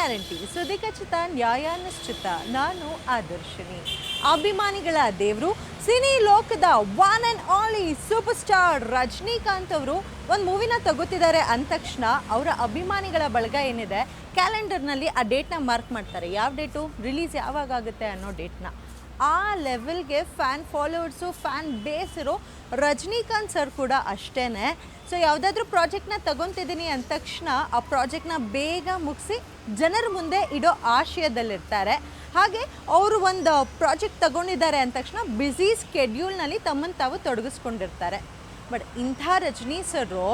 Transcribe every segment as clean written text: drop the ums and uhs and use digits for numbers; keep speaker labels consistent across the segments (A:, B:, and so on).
A: Guarantee ಸುದ್ದಿ ಖಚಿತ ನ್ಯಾಯ ನಿಶ್ಚಿತ. ನಾನು ಆದರ್ಶಿನಿ. ಅಭಿಮಾನಿಗಳ ದೇವರು ಸಿನಿ ಲೋಕದ one and only super star Rajinikanth ಅವರು ಒಂದು ಮೂವಿನ ತಗೋತಿದ್ದಾರೆ ಅಂದ ತಕ್ಷಣ ಅವರ ಅಭಿಮಾನಿಗಳ ಬಳಗ ಏನಿದೆ ಕ್ಯಾಲೆಂಡರ್ನಲ್ಲಿ ಆ ಡೇಟ್ನ ಮಾರ್ಕ್ ಮಾಡ್ತಾರೆ. ಯಾವ ಡೇಟು ರಿಲೀಸ್ ಯಾವಾಗ ಆಗುತ್ತೆ ಅನ್ನೋ ಡೇಟ್ನ. ಆ ಲೆವೆಲ್ಗೆ ಫ್ಯಾನ್ ಫಾಲೋವರ್ಸು ಫ್ಯಾನ್ ಬೇಸ್ ಇರೋ ರಜನಿಕಾಂತ್ ಸರ್ ಕೂಡ ಅಷ್ಟೇ. ಸೊ ಯಾವುದಾದ್ರೂ ಪ್ರಾಜೆಕ್ಟ್ನ ತಗೊತಿದ್ದೀನಿ ಅಂದ ತಕ್ಷಣ ಆ ಪ್ರಾಜೆಕ್ಟ್ನ ಬೇಗ ಮುಗಿಸಿ ಜನರ ಮುಂದೆ ಇಡೋ ಆಶಯದಲ್ಲಿರ್ತಾರೆ. ಹಾಗೆ ಅವರು ಒಂದು ಪ್ರಾಜೆಕ್ಟ್ ತಗೊಂಡಿದ್ದಾರೆ ಅಂದ ತಕ್ಷಣ ಬ್ಯುಸಿ ಸ್ಕೆಡ್ಯೂಲ್ನಲ್ಲಿ ತಮ್ಮನ್ನು ತಾವು ತೊಡಗಿಸ್ಕೊಂಡಿರ್ತಾರೆ. ಬಟ್ ಇಂಥ ರಜನಿ ಸರು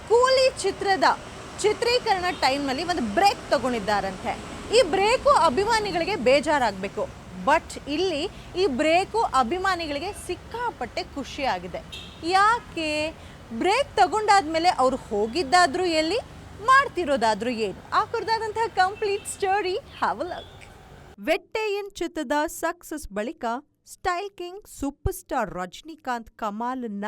A: ಕೂಲಿ ಚಿತ್ರದ ಚಿತ್ರೀಕರಣ ಟೈಮ್ನಲ್ಲಿ ಒಂದು ಬ್ರೇಕ್ ತಗೊಂಡಿದ್ದಾರಂತೆ. ಈ ಬ್ರೇಕು ಅಭಿಮಾನಿಗಳಿಗೆ ಬೇಜಾರಾಗಬೇಕು. ಬಟ್ ಇಲ್ಲಿ ಈ ಬ್ರೇಕು ಅಭಿಮಾನಿಗಳಿಗೆ ಸಿಕ್ಕಾಪಟ್ಟೆ ಖುಷಿಯಾಗಿದೆ. ಯಾಕೆ? ಬ್ರೇಕ್ ತಗೊಂಡಾದ್ಮೇಲೆ ಅವ್ರು ಹೋಗಿದ್ದಾದ್ರೂ ಎಲ್ಲಿ, ಮಾಡ್ತಿರೋದಾದ್ರೂ ಏನು, ಆ ಕುರಿತಾದಂತಹ complete story have a look. Vettaiyan ಚಿತ್ರದ ಸಕ್ಸಸ್ ಬಳಿಕ style king super star Rajinikanth ಕಮಾಲನ್ನ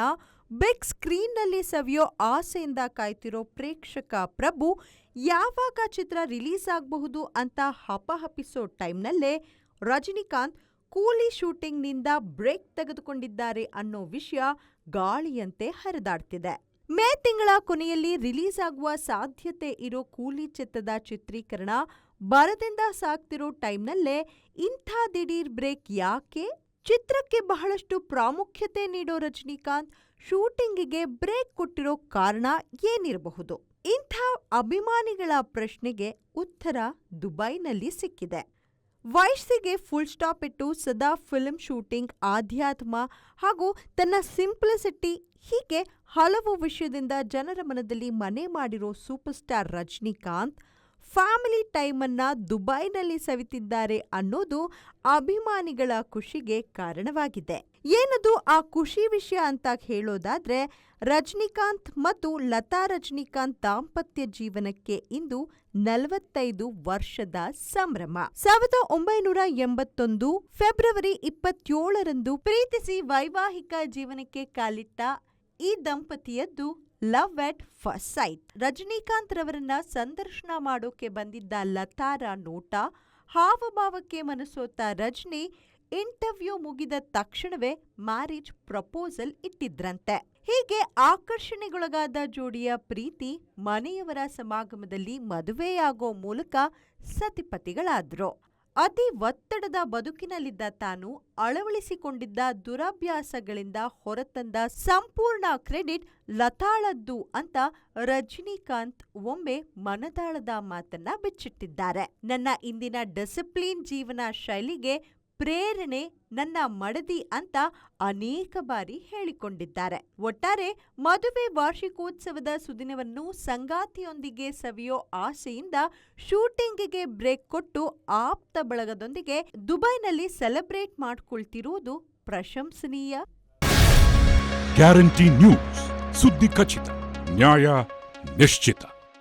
A: ಬಿಗ್ ಸ್ಕ್ರೀನ್ನಲ್ಲಿ ಸವಿಯೋ ಆಸೆಯಿಂದ ಕಾಯ್ತಿರೋ ಪ್ರೇಕ್ಷಕ ಪ್ರಭು ಯಾವಾಗ ಚಿತ್ರ ರಿಲೀಸ್ ಆಗಬಹುದು ಅಂತ ಹಪಹಪಿಸೋ ಟೈಮ್ನಲ್ಲೇ ರಜನಿಕಾಂತ್ ಕೂಲಿ ಶೂಟಿಂಗ್ನಿಂದ ಬ್ರೇಕ್ ತೆಗೆದುಕೊಂಡಿದ್ದಾರೆ ಅನ್ನೋ ವಿಷಯ ಗಾಳಿಯಂತೆ ಹರಿದಾಡ್ತಿದೆ. ಮೇ ತಿಂಗಳ ಕೊನೆಯಲ್ಲಿ ರಿಲೀಸ್ ಆಗುವ ಸಾಧ್ಯತೆ ಇರೋ ಕೂಲಿ ಚಿತ್ರದ ಚಿತ್ರೀಕರಣ ಬರದಿಂದ ಸಾಗ್ತಿರೋ ಟೈಮ್ನಲ್ಲೇ ಇಂಥ ದಿಢೀರ್ ಬ್ರೇಕ್ ಯಾಕೆ? ಚಿತ್ರಕ್ಕೆ ಬಹಳಷ್ಟು ಪ್ರಾಮುಖ್ಯತೆ ನೀಡೋ ರಜನಿಕಾಂತ್ ಶೂಟಿಂಗಿಗೆ ಬ್ರೇಕ್ ಕೊಟ್ಟಿರೋ ಕಾರಣ ಏನಿರಬಹುದು? ಇಂಥ ಅಭಿಮಾನಿಗಳ ಪ್ರಶ್ನೆಗೆ ಉತ್ತರ ದುಬೈನಲ್ಲಿ ಸಿಕ್ಕಿದೆ. ವಯಸ್ಸಿಗೆ ಫುಲ್ ಸ್ಟಾಪ್ ಇಟ್ಟು ಸದಾ ಫಿಲ್ಮ್ ಶೂಟಿಂಗ್, ಆಧ್ಯಾತ್ಮ ಹಾಗೂ ತನ್ನ ಸಿಂಪ್ಲಿಸಿಟಿ ಹೀಗೆ ಹಲವು ವಿಷಯದಿಂದ ಜನರ ಮನದಲ್ಲಿ ಮನೆ ಮಾಡಿರೋ ಸೂಪರ್ ಸ್ಟಾರ್ ರಜನಿಕಾಂತ್ ಫ್ಯಾಮಿಲಿ ಟೈಮನ್ನ ದುಬೈನಲ್ಲಿ ಸವಿತಿದ್ದಾರೆ ಅನ್ನೋದು ಅಭಿಮಾನಿಗಳ ಖುಷಿಗೆ ಕಾರಣವಾಗಿದೆ. ಏನದು ಆ ಖುಷಿ ವಿಷಯ ಅಂತ ಹೇಳೋದಾದ್ರೆ, ರಜನಿಕಾಂತ್ ಮತ್ತು ಲತಾ ರಜನಿಕಾಂತ್ ದಾಂಪತ್ಯ ಜೀವನಕ್ಕೆ ಇಂದು 45 ವರ್ಷದ ಸಂಭ್ರಮ. 1981 ಫೆಬ್ರವರಿ 27ರಂದು ಪ್ರೀತಿಸಿ ವೈವಾಹಿಕ ಜೀವನಕ್ಕೆ ಕಾಲಿಟ್ಟ ಈ ದಂಪತಿಯದ್ದು love at first sight. Rajinikanth ರವರನ್ನ ಸಂದರ್ಶನ ಮಾಡೋಕೆ ಬಂದಿದ್ದ ಲತಾರ ನೋಟ, ಹಾವಭಾವಕ್ಕೆ ಮನಸೋತ ರಜನಿ ಇಂಟರ್ವ್ಯೂ ಮುಗಿದ ತಕ್ಷಣವೇ ಮ್ಯಾರೇಜ್ ಪ್ರಪೋಸಲ್ ಇಟ್ಟಿದ್ರಂತೆ. ಹೀಗೆ ಆಕರ್ಷಣೆಗೊಳಗಾದ ಜೋಡಿಯ ಪ್ರೀತಿ ಮನೆಯವರ ಸಮಾಗಮದಲ್ಲಿ ಮದುವೆಯಾಗೋ ಮೂಲಕ ಸತಿಪತಿಗಳಾದ್ರು. ಅತಿ ಒತ್ತಡದ ಬದುಕಿನಲ್ಲಿದ್ದ ತಾನು ಅಳವಡಿಸಿಕೊಂಡಿದ್ದ ದುರಭ್ಯಾಸಗಳಿಂದ ಹೊರತಂದ ಸಂಪೂರ್ಣ ಕ್ರೆಡಿಟ್ ಲತಾಳದ್ದು ಅಂತ ರಜನಿಕಾಂತ್ ಒಮ್ಮೆ ಮನದಾಳದ ಮಾತನ್ನ ಬಿಚ್ಚಿಟ್ಟಿದ್ದಾರೆ. ನನ್ನ ಇಂದಿನ ಡಿಸಿಪ್ಲಿನ್ ಜೀವನ ಶೈಲಿಗೆ ಪ್ರೇರಣೆ ನನ್ನ ಮಡದಿ ಅಂತ ಅನೇಕ ಬಾರಿ ಹೇಳಿಕೊಂಡಿದ್ದಾರೆ. ಒಟ್ಟಾರೆ ಮದುವೆ ವಾರ್ಷಿಕೋತ್ಸವದ ಸುದಿನವನ್ನು ಸಂಗಾತಿಯೊಂದಿಗೆ ಸವಿಯೋ ಆಸೆಯಿಂದ ಶೂಟಿಂಗಿಗೆ ಬ್ರೇಕ್ ಕೊಟ್ಟು ಆಪ್ತ ಬಳಗದೊಂದಿಗೆ ದುಬೈನಲ್ಲಿ ಸೆಲೆಬ್ರೇಟ್ ಮಾಡ್ಕೊಳ್ತಿರುವುದು ಪ್ರಶಂಸನೀಯ.
B: ಗ್ಯಾರಂಟಿ ನ್ಯೂಸ್, ಸುದ್ದಿ ಖಚಿತ, ನ್ಯಾಯ ನಿಶ್ಚಿತ.